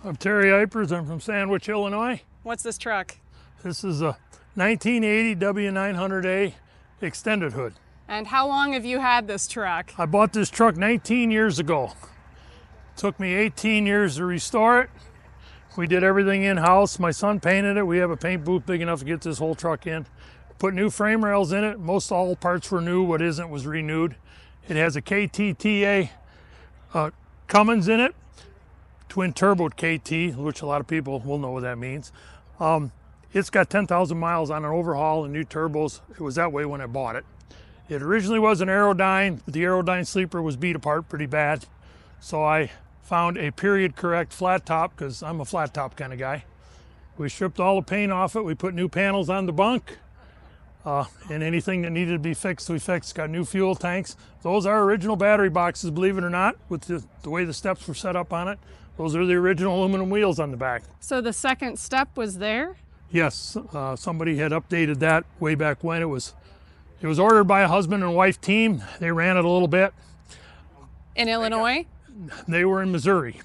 I'm Terry Eipers. I'm from Sandwich, Illinois. What's this truck? This is a 1980 W900A extended hood. And how long have you had this truck? I bought this truck 19 years ago. It took me 18 years to restore it. We did everything in-house. My son painted it. We have a paint booth big enough to get this whole truck in. Put new frame rails in it. Most all parts were new. What isn't was renewed. It has a KTTA Cummins in it. Twin turbo KT, which a lot of people will know what that means. It's got 10,000 miles on an overhaul and new turbos. It was that way when I bought it. It originally was an Aerodyne, but the Aerodyne sleeper was beat apart pretty bad. So I found a period correct flat top, because I'm a flat top kind of guy. We stripped all the paint off it. We put new panels on the bunk. And anything that needed to be fixed, we fixed. Got new fuel tanks. Those are original battery boxes, believe it or not, with the way the steps were set up on it. Those are the original aluminum wheels on the back. So the second step was there? Yes, somebody had updated that way back when. It was ordered by a husband and wife team. They ran it a little bit. In Illinois? They were in Missouri.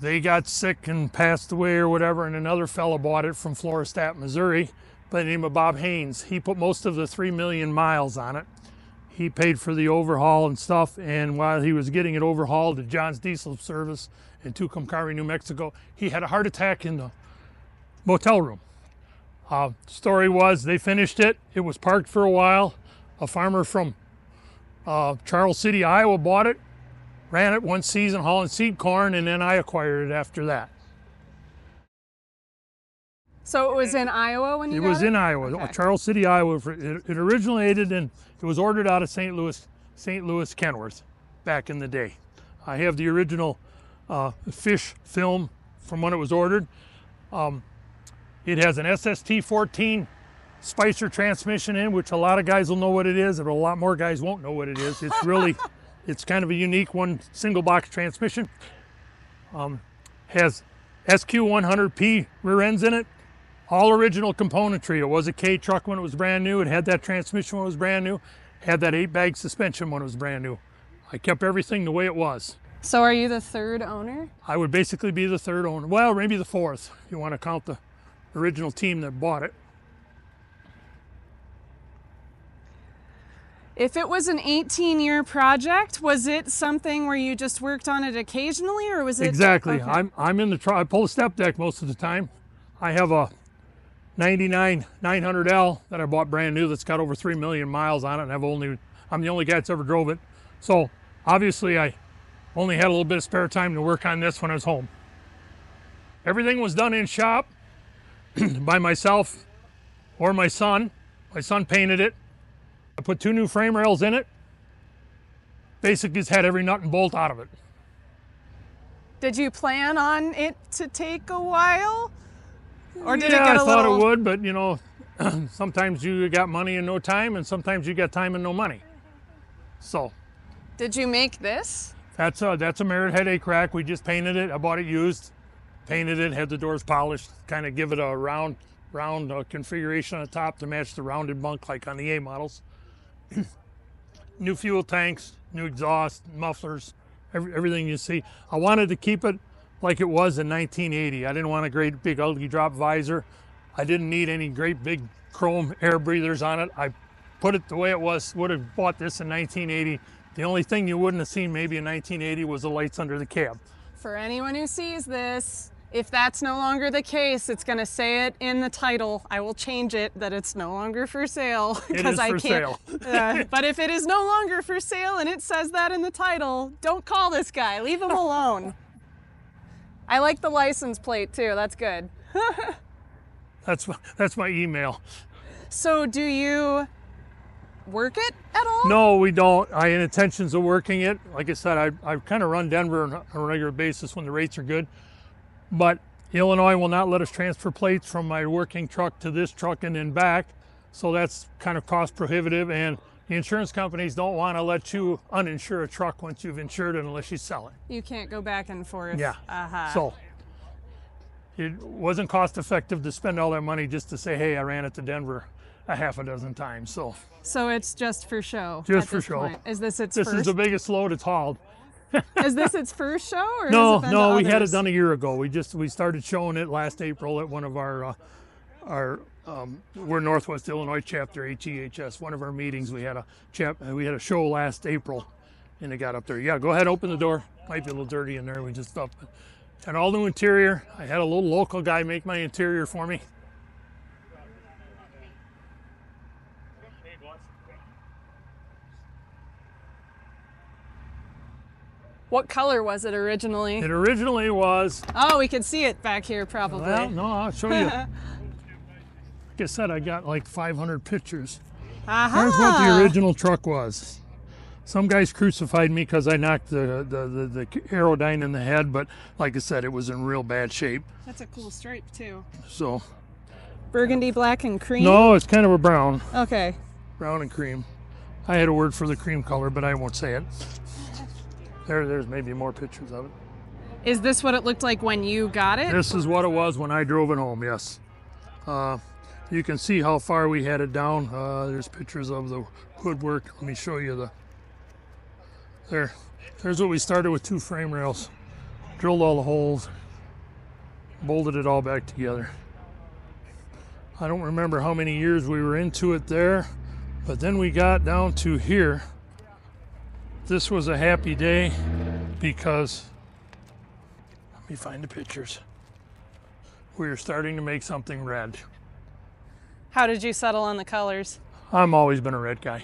They got sick and passed away or whatever, and another fellow bought it from Floristat, Missouri, by the name of Bob Haynes. He put most of the 3 million miles on it. He paid for the overhaul and stuff, and while he was getting it overhauled at John's Diesel Service in Tucumcari, New Mexico, he had a heart attack in the motel room. Story was, they finished it. It was parked for a while. A farmer from Charles City, Iowa bought it, ran it one season hauling seed corn, and then I acquired it after that. So it was in Iowa when you got it? It was in Iowa, Okay. Charles City, Iowa. It originated and it was ordered out of St. Louis, Kenworth back in the day. I have the original fish film from when it was ordered. It has an SST-14 Spicer transmission in, which a lot of guys will know what it is, but a lot more guys won't know what it is. It's really, it's kind of a unique one, single box transmission. Has SQ100P rear ends in it. All original componentry. It was a K truck when it was brand new. It had that transmission when it was brand new. Had that 8-bag suspension when it was brand new. I kept everything the way it was. So are you the third owner? I would basically be the third owner. Well, maybe the fourth, if you want to count the original team that bought it. If it was an 18-year project, was it something where you just worked on it occasionally, or was it? Exactly. Okay. I'm in the truck. I pull a step deck most of the time. I have a 99 900L that I bought brand new that's got over 3 million miles on it, and I'm the only guy that's ever drove it. So obviously I only had a little bit of spare time to work on this when I was home. Everything was done in shop by myself or my son. My son painted it. I put 2 new frame rails in it. Basically just had every nut and bolt out of it. Did you plan on it to take a while? Or did Yeah, it get a I thought little... it would, but you know, sometimes you got money and no time, and sometimes you got time and no money. So. Did you make this? That's a Merit headache rack. We just painted it. I bought it used, painted it, had the doors polished, kind of give it a round configuration on the top to match the rounded bunk like on the A models. New fuel tanks, new exhaust, mufflers, everything you see. I wanted to keep it like it was in 1980. I didn't want a great big ugly drop visor. I didn't need any great big chrome air breathers on it. I put it the way it was. Would have bought this in 1980. The only thing you wouldn't have seen maybe in 1980 was the lights under the cab. For anyone who sees this, if that's no longer the case, it's going to say it in the title. I will change it that it's no longer for sale. It is for sale. But if it is no longer for sale and it says that in the title, don't call this guy. Leave him alone. I like the license plate too. That's good. That's my email. So do you work it at all? No, we don't. I had intentions of working it. Like I said, I kind of run Denver on a regular basis when the rates are good. But Illinois will not let us transfer plates from my working truck to this truck and then back. So that's kind of cost prohibitive, and the insurance companies don't want to let you uninsure a truck once you've insured it unless you sell it. You can't go back and forth. Yeah. So it wasn't cost effective to spend all that money just to say, hey, I ran it to Denver a half a dozen times. So it's just for show. Just for show. Point. Is this its this first? is the biggest load it's hauled. Is this its first show, or No, has it been no, to we had it others? done a year ago. We started showing it last April at one of we're Northwest Illinois chapter HEHS. One of our meetings, we had a show last April, and it got up there. Yeah, go ahead, open the door. Might be a little dirty in there. We just up. Had all new interior. I had a little local guy make my interior for me. What color was it originally? It originally was. Oh, we can see it back here probably. Well, no, I'll show you. Like I said, I got like 500 pictures. Aha! Here's what the original truck was. Some guys crucified me because I knocked the aerodyne in the head, but like I said, it was in real bad shape. That's a cool stripe too. So. Burgundy, black, and cream? No, it's kind of a brown. Okay. Brown and cream. I had a word for the cream color, but I won't say it. There's maybe more pictures of it. Is this what it looked like when you got it? This is what it was when I drove it home, yes. You can see how far we had it down. There's pictures of the woodwork. Let me show you there's what we started with, 2 frame rails. Drilled all the holes, bolted it all back together. I don't remember how many years we were into it there, but then we got down to here. This was a happy day because, let me find the pictures. We were starting to make something red. How did you settle on the colors? I've always been a red guy.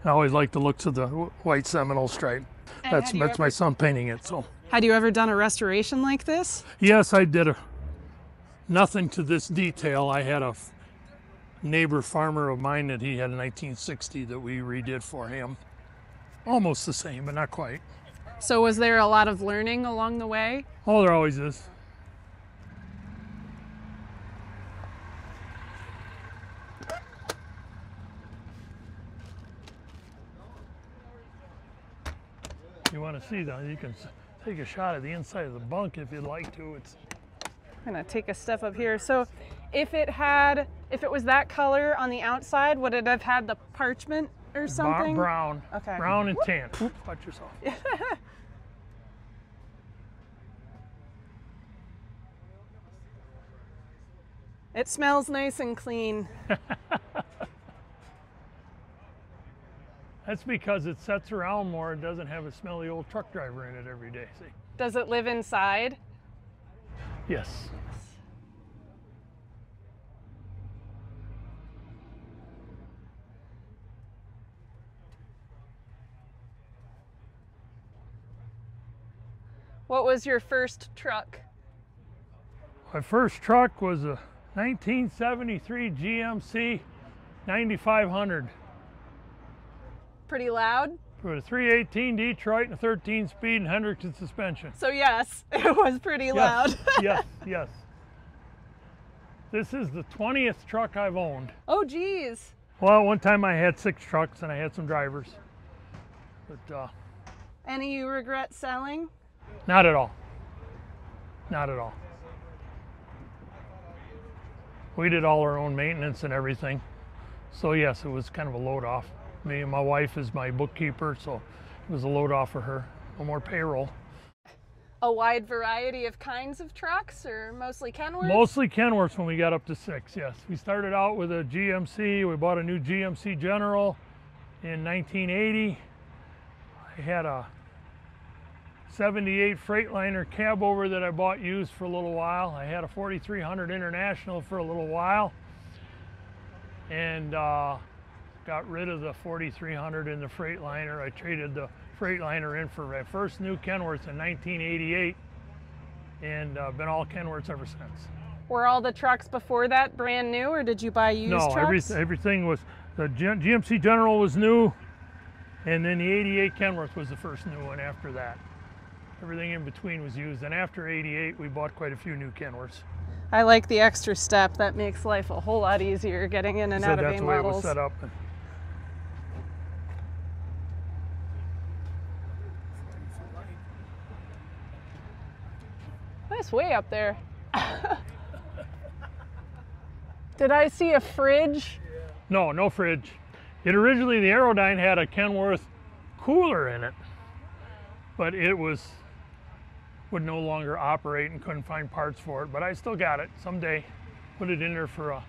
I always like the looks of the white Seminole stripe. That's my son painting it. So. Had you ever done a restoration like this? Yes, I did. Nothing to this detail. I had a neighbor farmer of mine that he had in 1960 that we redid for him. Almost the same, but not quite. So was there a lot of learning along the way? Oh, there always is. You want to see that? You can take a shot of the inside of the bunk if you'd like to. I'm gonna take a step up here. So if it was that color on the outside, would it have had the parchment or something? Brown. Okay. Brown and tan. Oops, watch yourself. It smells nice and clean. That's because it sets around more. It doesn't have a smelly old truck driver in it every day. See? Does it live inside? Yes. What was your first truck? My first truck was a 1973 GMC 9500. Pretty loud? With a 318 Detroit and a 13-speed and Hendrickson suspension. So yes, it was pretty loud. Yes, yes. This is the 20th truck I've owned. Oh geez. Well, one time I had 6 trucks and I had some drivers. But Any you regret selling? not at all. Not at all. We did all our own maintenance and everything. So yes, it was kind of a load off. Me and my wife is my bookkeeper, so it was a load off for her. No more payroll. A wide variety of kinds of trucks, or mostly Kenworth? Mostly Kenworths when we got up to 6, yes. We started out with a GMC. We bought a new GMC General in 1980. I had a 78 Freightliner cab over that I bought used for a little while. I had a 4300 International for a little while. And got rid of the 4300 in the Freightliner. I traded the Freightliner in for my first new Kenworth in 1988, and been all Kenworths ever since. Were all the trucks before that brand new, or did you buy used trucks? No, everything was, the GMC General was new, and then the 88 Kenworth was the first new one after that. Everything in between was used, and after 88 we bought quite a few new Kenworths. I like the extra step. That makes life a whole lot easier getting in and out of A models. That's the way it was set up. Nice way up there. Did I see a fridge? No, no fridge. It originally, the Aerodyne had a Kenworth cooler in it. but it would no longer operate and couldn't find parts for it. But I still got it. Someday, put it in there for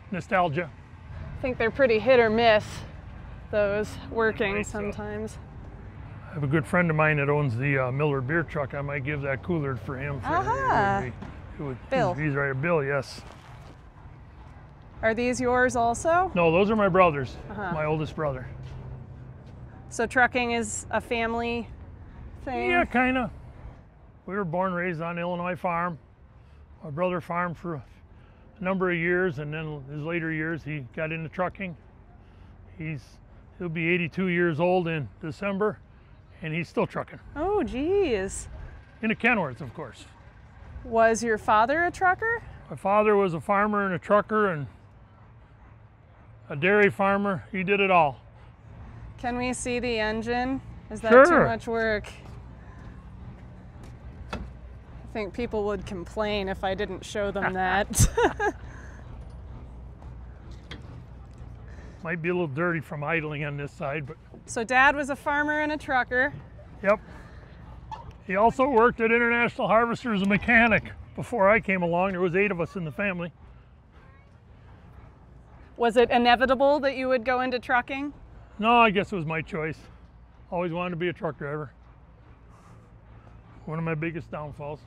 nostalgia. I think they're pretty hit or miss, those working Right, so. sometimes. I have a good friend of mine that owns the Miller beer truck. I might give that cooler for him. Bill. He's right, Bill, yes. Are these yours also? No, those are my brothers, my oldest brother. So trucking is a family thing? Yeah, kind of. We were born and raised on an Illinois farm. My brother farmed for a number of years, and then his later years he got into trucking. He'll be 82 years old in December, and he's still trucking. Oh, geez. In a Kenworth, of course. Was your father a trucker? My father was a farmer and a trucker and a dairy farmer. He did it all. Can we see the engine? Is that Sure. too much work? I think people would complain if I didn't show them that. Might be a little dirty from idling on this side, but So Dad was a farmer and a trucker. yep. He also worked at International Harvester as a mechanic. Before I came along, there was 8 of us in the family. Was it inevitable that you would go into trucking? No, I guess it was my choice. Always wanted to be a truck driver. One of my biggest downfalls.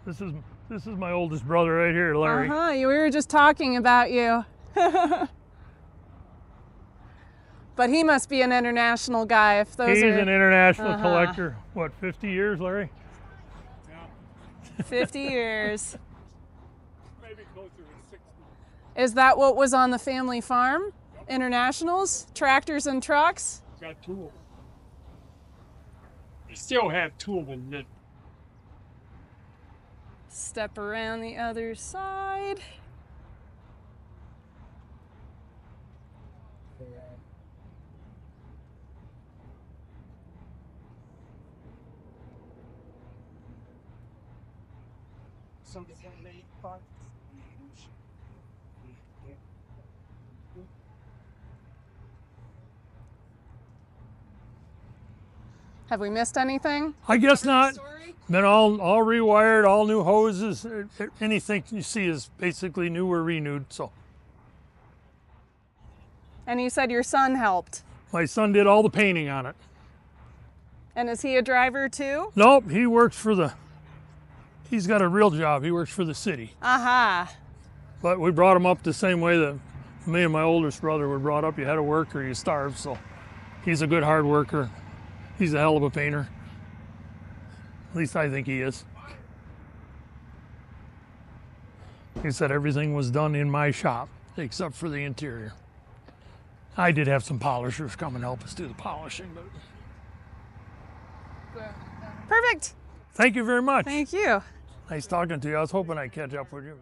This is my oldest brother right here, Larry. We were just talking about you. But he must be an international guy if those He's are an international collector. What, 50 years, Larry? 50 years. Maybe closer to 60. Is that what was on the family farm? Internationals? Tractors and trucks? Got 2 of them. I still have 2 of them that Step around the other side. Have we missed anything? I guess not. Been all rewired, all new hoses. Anything you see is basically new or renewed. So And you said your son helped. my son did all the painting on it. And is he a driver too? Nope, he works for he's got a real job. He works for the city. Aha. But we brought him up the same way that me and my oldest brother were brought up. You had to work or you starved. So he's a good hard worker. He's a hell of a painter. At least I think he is. He said everything was done in my shop except for the interior. I did have some polishers come and help us do the polishing, but Perfect. thank you very much. Thank you. Nice talking to you. I was hoping I'd catch up with you.